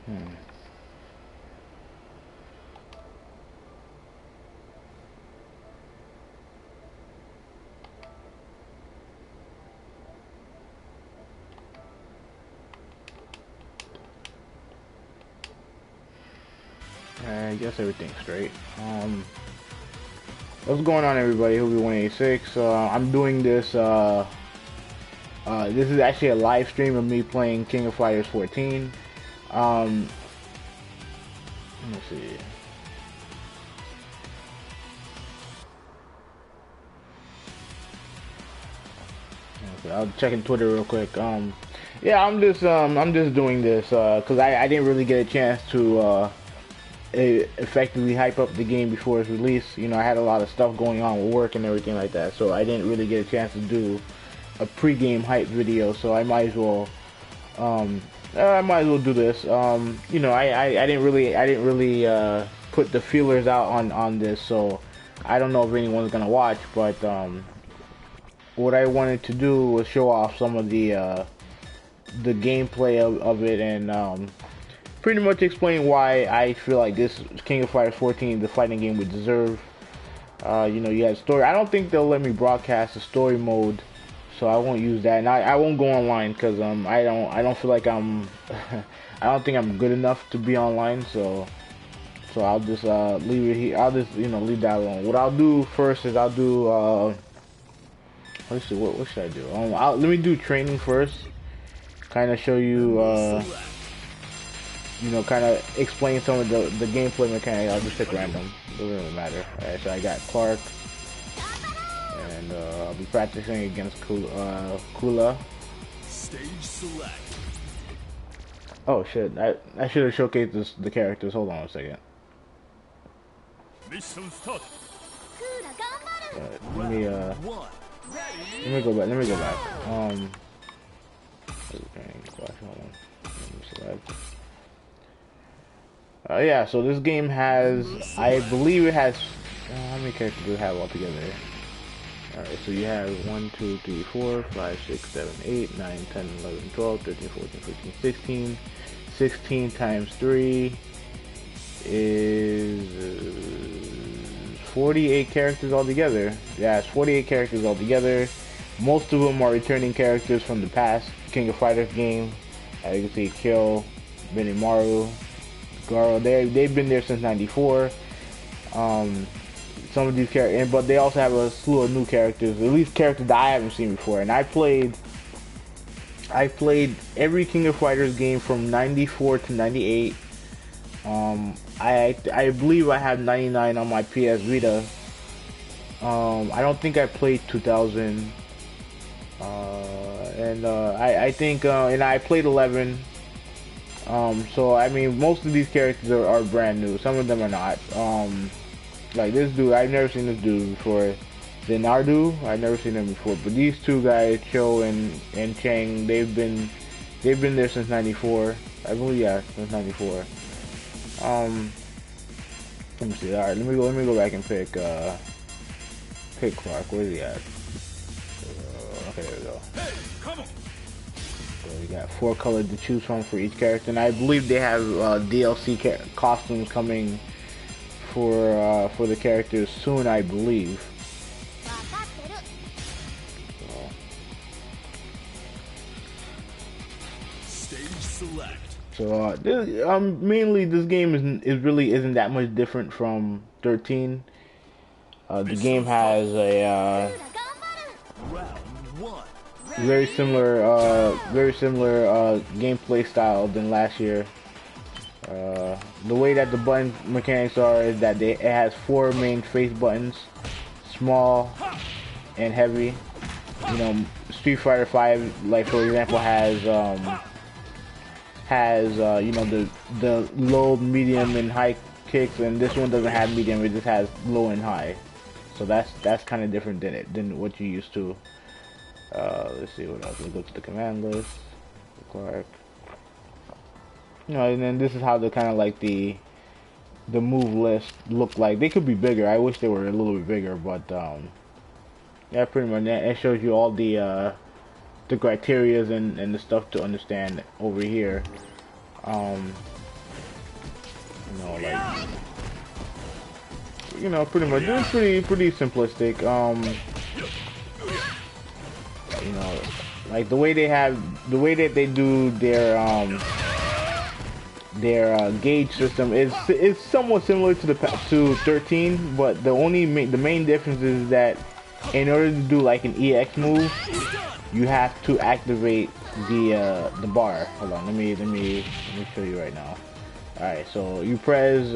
I guess everything's straight. What's going on, everybody? Who'll be 186. I'm doing this. This is actually a live stream of me playing King of Fighters 14. Let me see. Okay, I'll check in Twitter real quick. Yeah, I'm just doing this because I didn't really get a chance to effectively hype up the game before its release. You know, I had a lot of stuff going on with work and everything like that, so I didn't really get a chance to do a pre-game hype video. So I might as well do this. You know, I didn't really put the feelers out on this, so I don't know if anyone's gonna watch. But what I wanted to do was show off some of the gameplay of it, and pretty much explain why I feel like this King of Fighters 14, the fighting game, would deserve. You know, you have story. I don't think they'll let me broadcast the story mode, so I won't use that, and I won't go online because I don't feel like I'm I don't think I'm good enough to be online. So I'll just leave it here. I'll just, you know, leave that alone. What I'll do first is I'll do let's see, what should I do? Let me do training first. Kind of show you you know, kind of explain some of the gameplay mechanics. I'll just pick random. It doesn't really matter. Alright, so I got Clark, and I'll be practicing against Kula. Stage select. Oh shit! I should have showcased the characters. Hold on a second. Mission start. Let me go back. Let me go back. Yeah, so this game has, I believe it has, how many characters do it have altogether? Alright, so you have 1, 2, 3, 4, 5, 6, 7, 8, 9, 10, 11, 12, 13, 14, 15, 16. 16 times 3 is 48 characters altogether. Yeah, it's 48 characters altogether. Most of them are returning characters from the past King of Fighters game. As you can see, Kill, Benimaru, Garo, they've been there since '94. Some of these characters, but they also have a slew of new characters, at least characters that I haven't seen before. And I played every King of Fighters game from '94 to '98. I believe I have 99 on my PS Vita. I don't think I played 2000. I think and I played 11. So I mean, most of these characters are brand new. Some of them are not. Like this dude, I've never seen this dude before. Zenardu, I've never seen him before. But these two guys, Cho and Chang, they've been there since '94. I believe, yeah, since '94. Let me see. All right, let me go back and pick Clark. Where's he at? Okay, there we go. Hey, come on. So we got 4 colors to choose from for each character, and I believe they have DLC costumes coming for the characters soon, I believe. Stage select. So mainly this game isn't that much different from 13. The game has a very similar gameplay style than last year. The way that the button mechanics are is that it has 4 main face buttons, small and heavy. You know, Street Fighter 5, like for example, has you know, the low, medium, and high kicks, and this one doesn't have medium; it just has low and high. So that's kind of different than what you used to. Let's see what else. Let's go to the command list. Clark. You know, and then this is how the kind of like the move list look like. They could be bigger. I wish they were a little bit bigger, but yeah, pretty much. It shows you all the criterias and the stuff to understand over here. You know, like, you know, pretty much it's pretty simplistic. You know, like the way that they do their gauge system is somewhat similar to 13, but the main difference is that in order to do like an EX move, you have to activate the bar. Hold on, let me show you right now. All right, so you press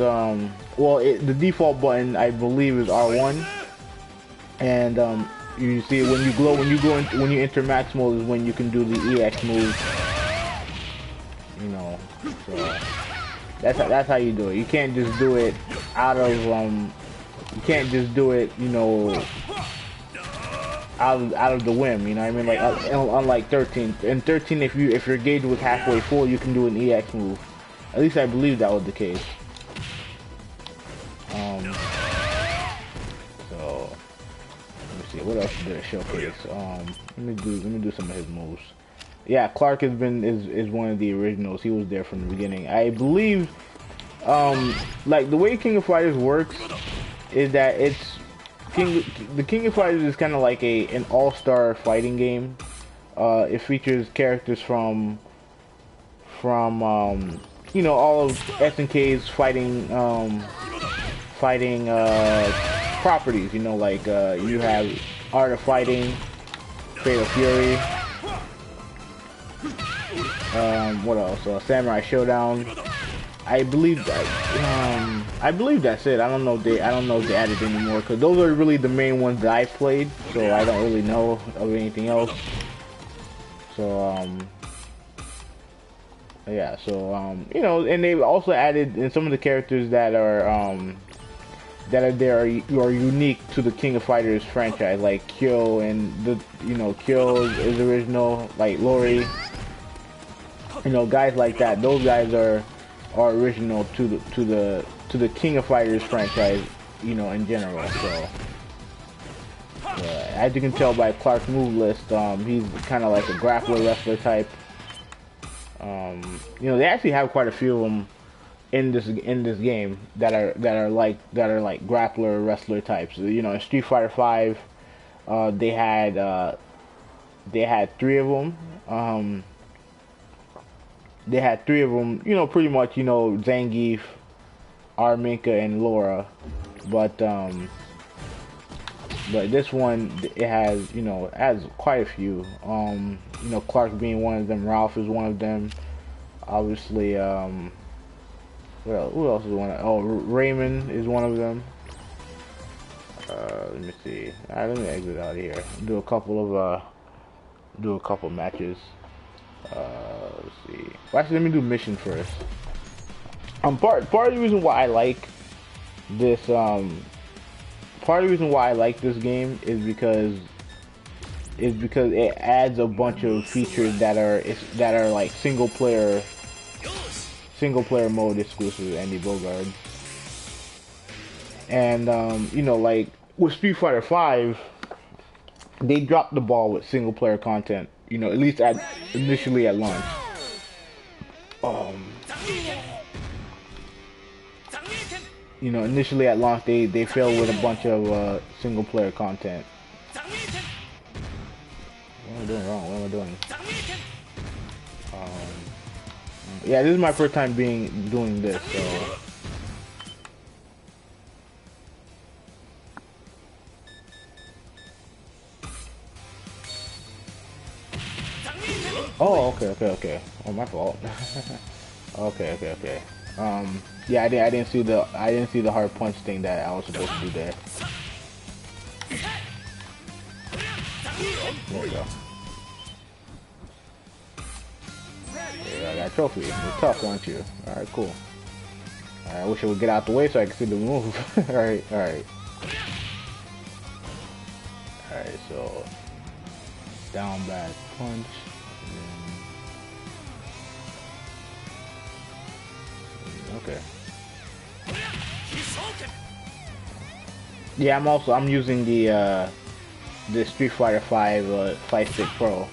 well, the default button I believe is R1, and you see when you enter max mode is when you can do the EX move. You know, so that's how you do it. You can't just do it out of you can't just do it, you know, out of the whim. You know what I mean? Like unlike 13. In 13, if your gauge was halfway full, you can do an EX move. At least I believe that was the case. So let me see what else did it showcase. Let me do some of his moves. Yeah, Clark is one of the originals. He was there from the beginning. I believe, like the way King of Fighters works is that the King of Fighters is kind of like an all-star fighting game. It features characters from you know, all of SNK's fighting properties. You know, like you have Art of Fighting, Fatal Fury. What else? Samurai Showdown. I believe that's it. I don't know if they added any more, because those are really the main ones that I played, so I don't really know of anything else. So yeah, so you know, and they've also added in some of the characters that are there are unique to the King of Fighters franchise, like Kyo, and Kyo is original, like Lori. You know, guys like that. Those guys are original to the King of Fighters franchise. You know, in general. So as you can tell by Clark's move list, he's kind of like a grappler wrestler type. You know, they actually have quite a few of them in this game that are like grappler wrestler types. You know, in Street Fighter V, they had 3 of them. They had 3 of them. You know, pretty much. You know, Zangief, Arminka, and Laura. But this one, it has quite a few. You know, Clark being one of them. Ralph is one of them. Obviously, well, who else is one of them? Oh, Raymond is one of them. Let me see. Alright, let me exit out of here. Do a couple matches. Let's see. Well, actually, let me do mission first. Part of the reason why I like this game is because it adds a bunch of features that are like single player mode exclusive, Andy Bogard. And you know, like with Street Fighter V, they dropped the ball with single player content. You know, at least initially at launch. You know, initially at launch, they failed with a bunch of single player content. What am I doing wrong? What am I doing? Yeah, this is my first time doing this, so. Oh, okay. Oh, my fault. Okay. Yeah, I didn't see the hard punch thing that I was supposed to do there. There we go. Yeah, I got a trophy. You're tough, aren't you? Alright, cool. I wish I would get out the way so I could see the move. Alright. Alright, so down back punch. Okay. Yeah, I'm using the Street Fighter V Fight Stick Pro.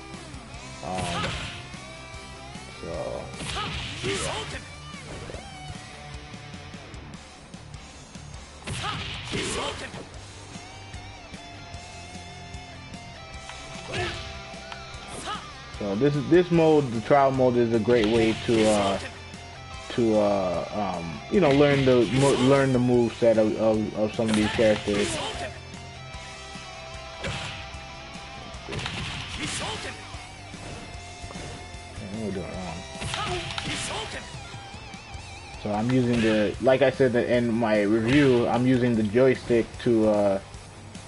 So So this mode, the trial mode, is a great way to you know, learn the move set of some of these characters. What am I doing wrong? So I'm using the, like I said in my review, I'm using the joystick to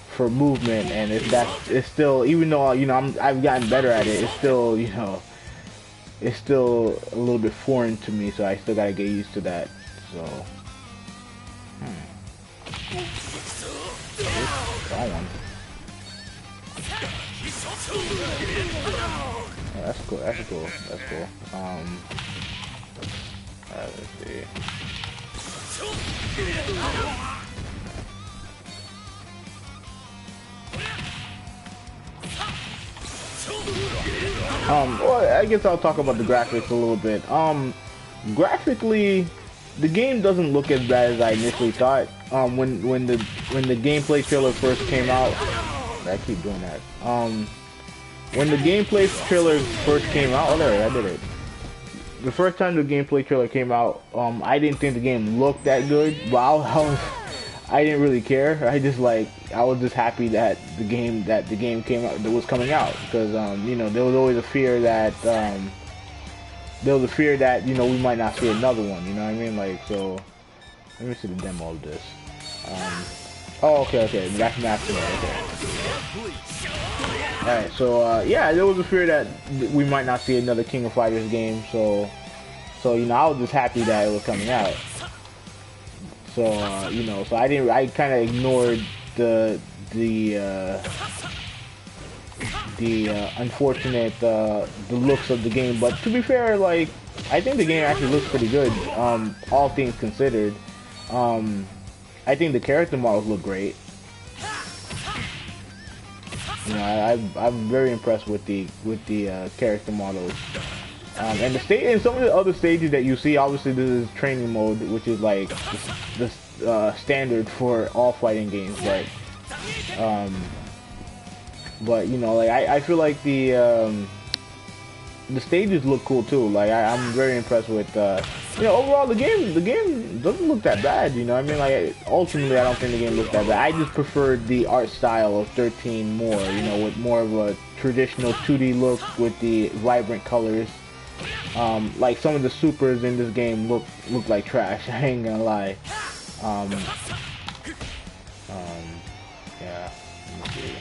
for movement, and it's still, even though, you know, I've gotten better at it, it's still, you know, it's still a little bit foreign to me, so I still gotta get used to that. So that one. Oh, that's cool. That's cool. That's cool. Let's see. Well, I guess I'll talk about the graphics a little bit. Graphically, the game doesn't look as bad as I initially thought. When the gameplay trailer first came out, I keep doing that. When the gameplay trailer first came out, oh there, I did it. The first time the gameplay trailer came out, I didn't think the game looked that good, but I didn't really care. I was just happy that the game came out, that was coming out, because you know, there was always a fear that you know, we might not see another one. You know what I mean? Like, so let me see the demo of this. Oh, okay, that's maximum. Okay. All right, so yeah, there was a fear that we might not see another King of Fighters game. So you know, I was just happy that it was coming out. So you know, so I kind of ignored the unfortunate the looks of the game. But to be fair, like, I think the game actually looks pretty good, all things considered. I think the character models look great. You know, I'm very impressed with the character models. And some of the other stages that you see, obviously this is training mode, which is like the standard for all fighting games. But you know, like, I feel like the stages look cool too. Like, I'm very impressed with you know, overall the game doesn't look that bad. You know what I mean? Like, ultimately I don't think the game looks that bad. I just preferred the art style of 13 more. You know, with more of a traditional 2D look with the vibrant colors. Like, some of the supers in this game look like trash. I ain't gonna lie. Yeah. Let me see.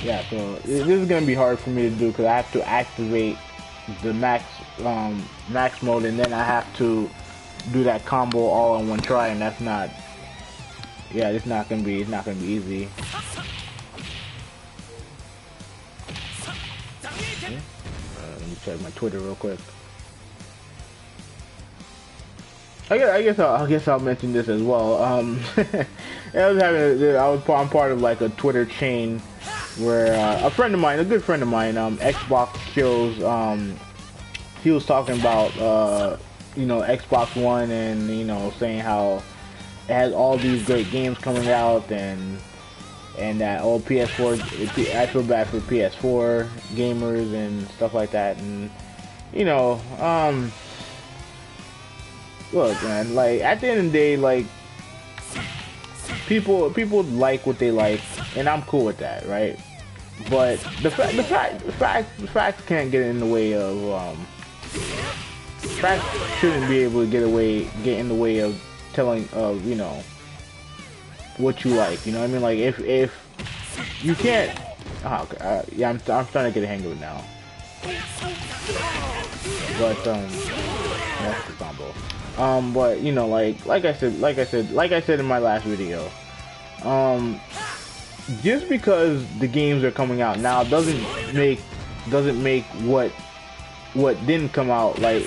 Yeah, so this is gonna be hard for me to do because I have to activate the max mode, and then I have to do that combo all in one try, and that's not. Yeah, it's not gonna be easy. Let me check my Twitter real quick. I guess I'll mention this as well. I'm part of like a Twitter chain where a good friend of mine, Xbox shows, he was talking about you know, Xbox One, and you know, saying how it has all these great games coming out, and that all PS4. I feel bad for PS4 gamers and stuff like that, and you know, look, man, like, at the end of the day, like, people like what they like, and I'm cool with that, right? But the facts can't get in the way of facts shouldn't be able to get in the way of telling of, you know, what you like. You know what I mean? Like, if you can't, okay, yeah, I'm starting to get a hang of it now. But that's the combo. But you know, like I said in my last video, just because the games are coming out now doesn't make what didn't come out, like,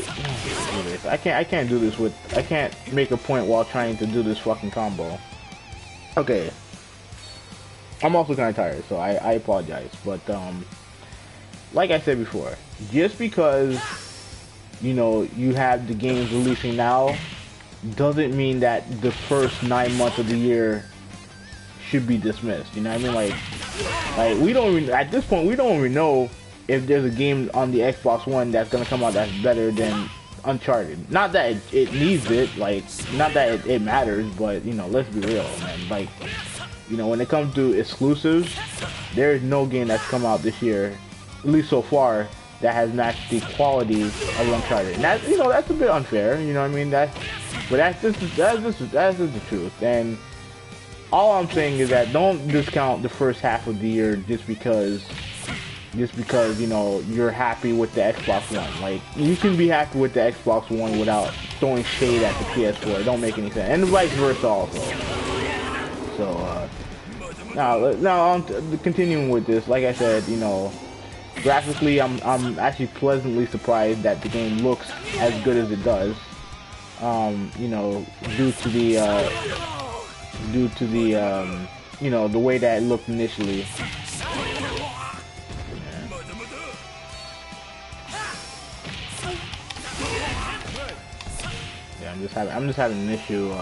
I can't do this I can't make a point while trying to do this fucking combo. Okay, I'm also kind of tired, so I apologize, but like I said before, just because you know you have the games releasing now doesn't mean that the first 9 months of the year should be dismissed. You know what I mean? Like we don't even, at this point we don't even know if there's a game on the Xbox One that's gonna come out that's better than Uncharted. Not that it needs it, like not that it matters, but you know, let's be real, man. Like, you know, when it comes to exclusives, there is no game that's come out this year, at least so far, that has matched the quality of Uncharted. And that's, you know, that's a bit unfair. You know what I mean? That's just the truth. And all I'm saying is that don't discount the first half of the year just because you know you're happy with the Xbox One. Like, you can be happy with the Xbox One without throwing shade at the PS4. It don't make any sense, and vice versa also. So now on continuing with this, like I said, you know, graphically I'm actually pleasantly surprised that the game looks as good as it does. You know, due to the you know, the way that it looked initially. I'm just having an issue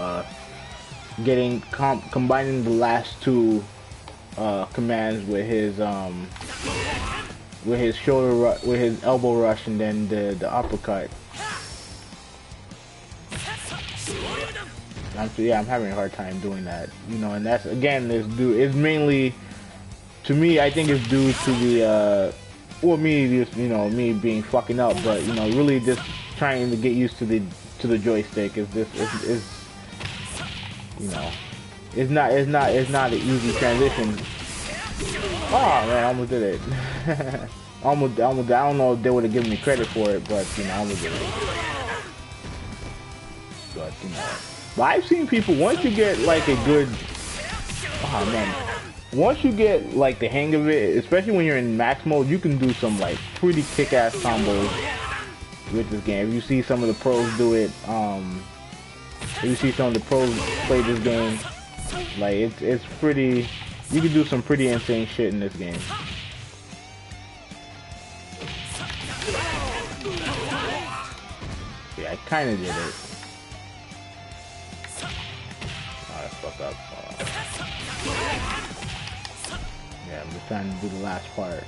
combining the last two commands with his with his elbow rush and then the uppercut. I'm having a hard time doing that, you know, and that's again is mainly, to me, I think it's due to the well, me just, you know, me being fucking up, but you know, really just trying to get used to the joystick. Is you know, it's not an easy transition. Oh man, I almost did it. almost I don't know if they would have given me credit for it, but you know, I almost did it. But you know, but I've seen people, once you get like a good, oh man, once you get like the hang of it, especially when you're in max mode, you can do some like pretty kick-ass combos with this game. If you see some of the pros do it, if you see some of the pros play this game, like it's pretty, you can do some pretty insane shit in this game. Yeah, I kinda did it. Oh, fuck up. Yeah, I'm just trying to do the last part.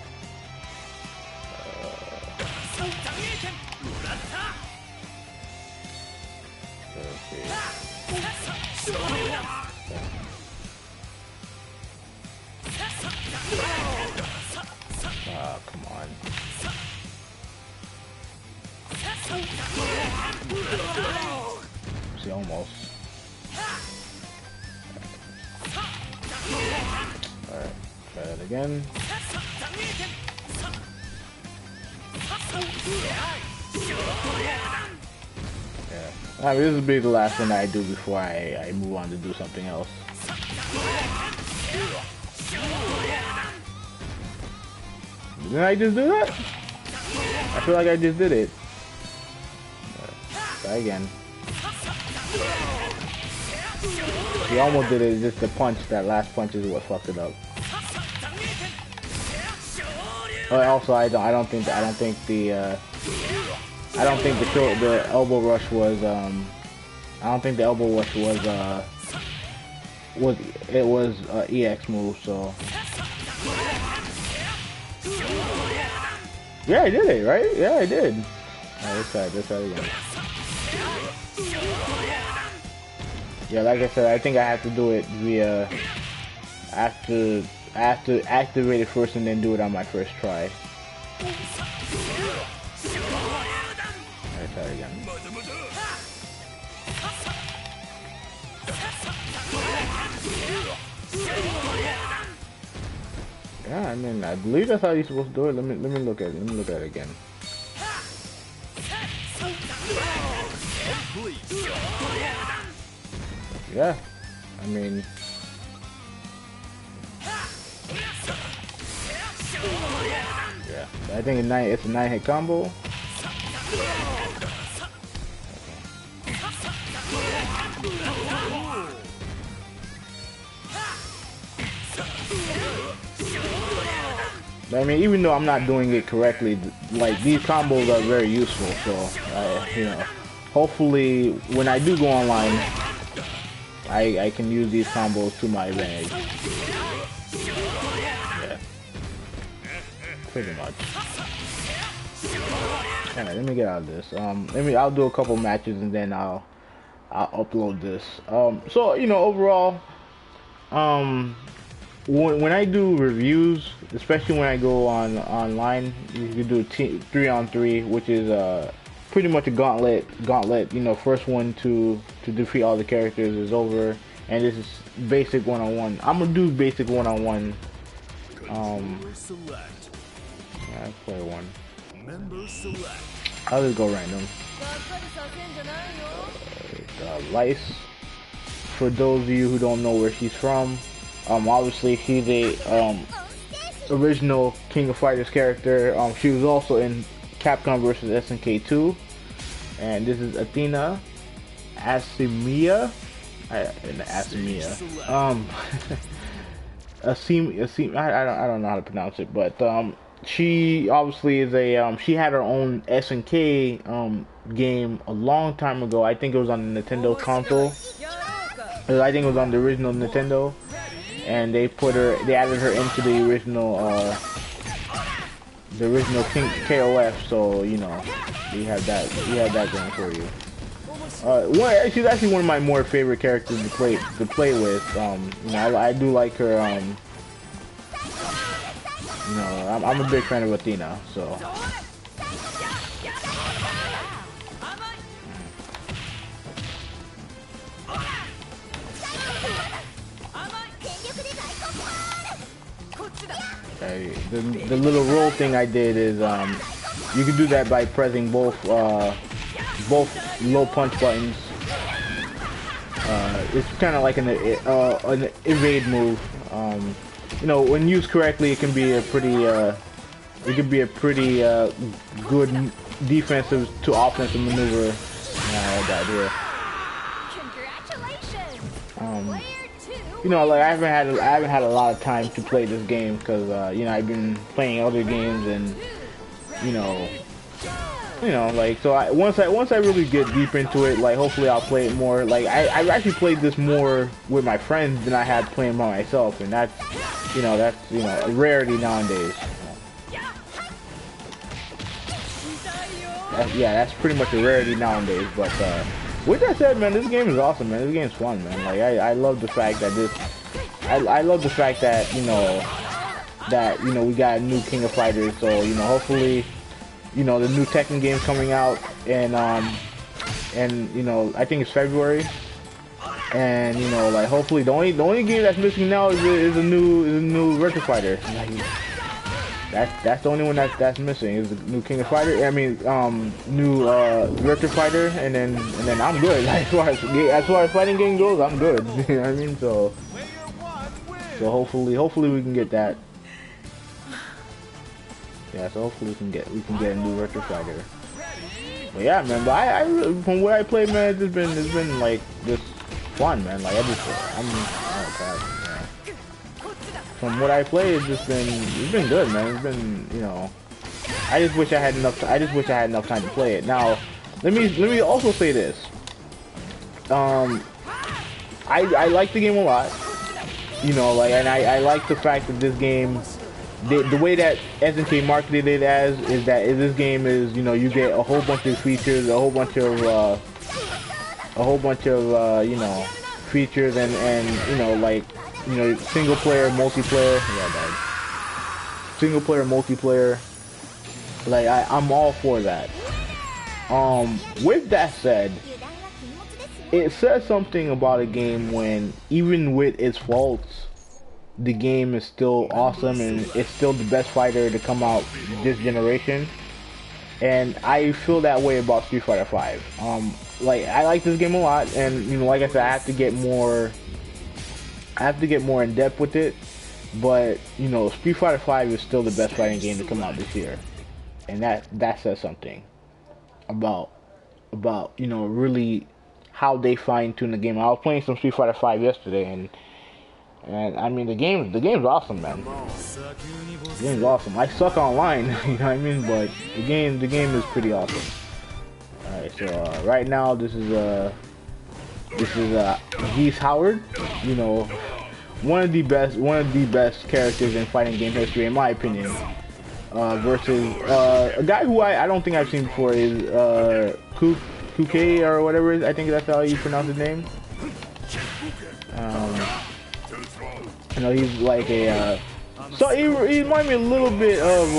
Oh, come on. See, almost. Alright, try that again. Yeah. I mean, this will be the last one that I do before I move on to do something else. Didn't I just do that? I feel like I just did it. Try again. You almost did it, just the punch, that last punch is what fucked it up. Oh, also I don't think the elbow rush was EX move, so yeah, I did it, right? Yeah, I did. Alright, let's try it again. Yeah, like I said, I think I have to do it via I have to activate it first and then do it on my first try. Let's try it again. Yeah, I mean, I believe that's how you're supposed to do it. Let me look at it. Let me look at it again. Yeah, I mean, yeah, I think it's a 9-hit combo. I mean, even though I'm not doing it correctly, like these combos are very useful. So, you know, hopefully when I do go online, I can use these combos to my advantage. Yeah, pretty much. Alright, let me get out of this. I'll do a couple matches and then I'll upload this. So you know, overall, when I do reviews, especially when I go online, you can do 3-on-3, which is pretty much a gauntlet. You know, first one to defeat all the characters is over, and this is basic one-on-one. I'm gonna do basic one-on-one. Yeah, play one. I'll just go random. Lice. For those of you who don't know where she's from, obviously she's a original King of Fighters character. She was also in Capcom vs SNK 2, and this is Athena Asimia. I don't know how to pronounce it, but she obviously is a she had her own SNK game a long time ago. I think it was on the Nintendo console. I think it was on the original Nintendo, and they added her into the original King KOF. So you know, you have that going for you. She's actually one of my more favorite characters to play with. You know, I do like her. You know, I'm a big fan of Athena, so. Okay, the little roll thing I did is you can do that by pressing both low punch buttons. It's kind of like an evade move. You know, when used correctly, it can be a pretty good defensive to offensive maneuver. Here. You know, like I haven't had a lot of time to play this game because you know, I've been playing other games, and you know, like, so once I really get deep into it, like hopefully I'll play it more. Like I've actually played this more with my friends than I had playing by myself, and that's a rarity nowadays. That's pretty much a rarity nowadays. But with that said, man, this game is awesome, man. This game's fun, man. Like I love the fact that I love the fact that you know we got a new King of Fighters. So you know, hopefully, you know, the new Tekken game's coming out, and you know, I think it's February, and you know, like hopefully the only game that's missing now is a new Virtua Fighter. Like, that's the only one that's missing is the new King of Fighter. I mean, new Virtua Fighter, and then I'm good. Like, as far as fighting game goes, I'm good. You know what I mean? So hopefully we can get that. Yeah, so hopefully we can get a new Virtua Fighter. But yeah, man. But I from where I play, man, it's been like just fun, man. Like oh god. From what I play, it's been good, man. It's been, you know, I just wish I had enough time to play it. Now, let me also say this. I like the game a lot, you know, like, and I like the fact that this game, the way that SNK marketed it as is that this game is, you know, you get a whole bunch of features, a whole bunch of you know, features, and you know, like, you know, single player, multiplayer. Single player, multiplayer. Like I'm all for that. With that said, it says something about a game when, even with its faults, the game is still awesome and it's still the best fighter to come out this generation. And I feel that way about Street Fighter V. Like, I like this game a lot, and you know, like I said, I have to get more in depth with it, but you know, Street Fighter V is still the best fighting game to come out this year, and that says something about you know, really how they fine-tune the game. I was playing some Street Fighter V yesterday, And I mean, the game's awesome, man. The game's awesome. I suck online, you know what I mean? But the game is pretty awesome. All right, so right now this is Geese Howard, you know, one of the best characters in fighting game history, in my opinion. Versus a guy who I don't think I've seen before is Kuke or whatever. I think that's how you pronounce his name. You know, he's like a so he reminds me a little bit of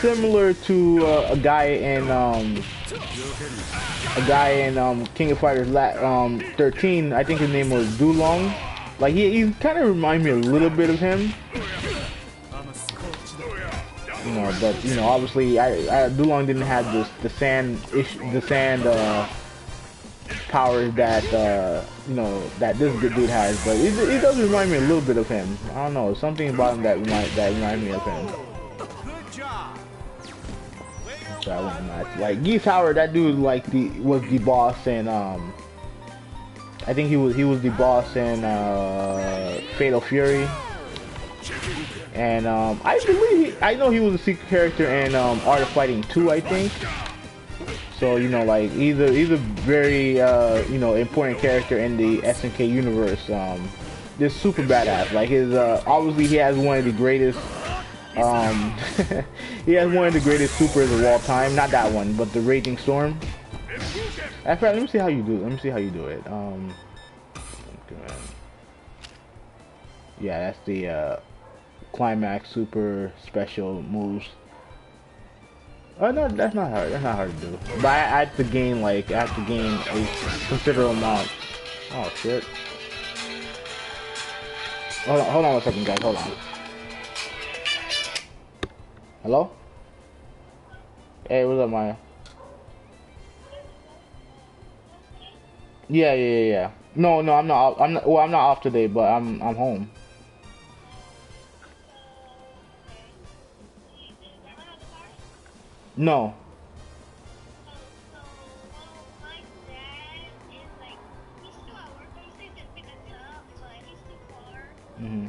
similar to a guy in King of Fighters 13. I think his name was Dulong. Like he kind of reminds me a little bit of him. You know, but you know, obviously, Dulong didn't have the sand powers that you know that this good dude has, but it does remind me a little bit of him. I don't know, something about him that reminds me of him. So I went nuts. Like Geese Howard, that dude was the boss in I think he was the boss in Fatal Fury. And I know he was a secret character in Art of Fighting 2, I think. So you know, like he's a very you know, important character in the SNK universe. This super badass. Like his obviously he has one of the greatest he has one of the greatest supers of all time. Not that one, but the Raging Storm. In fact, let me see how you do it. Let me see how you do it. Yeah, that's the climax super special moves. Oh no, that's not hard. That's not hard to do. But I have to gain a considerable amount. Oh shit. Hold on 1 second, guys. Hold on. Hello? Hey, what's up, Maya? Yeah. No, I'm not. Well, I'm not off today, but I'm home. No. Mm-hmm.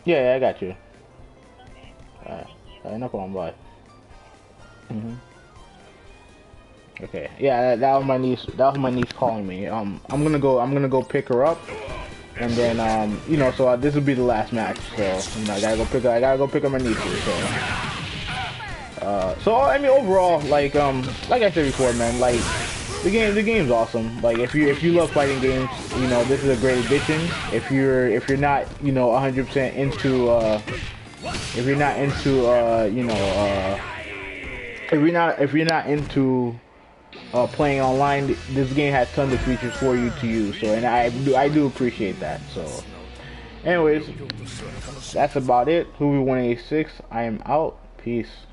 Yeah, I got you. Alright, no problem. Bye. Mm-hmm. Okay. Yeah, that was my niece. That was my niece calling me. I'm gonna go pick her up, and then you know, so this will be the last match. So you know, I gotta go pick up my niece. So I mean, overall, like I said before, man, like the game's awesome. Like if you love fighting games, you know, this is a great addition. If you're not, you know, 100% into if you're not into you know if you're not into playing online, this game has tons of features for you to use. So, and I do appreciate that. So, anyways, that's about it. Who we 186. I am out. Peace.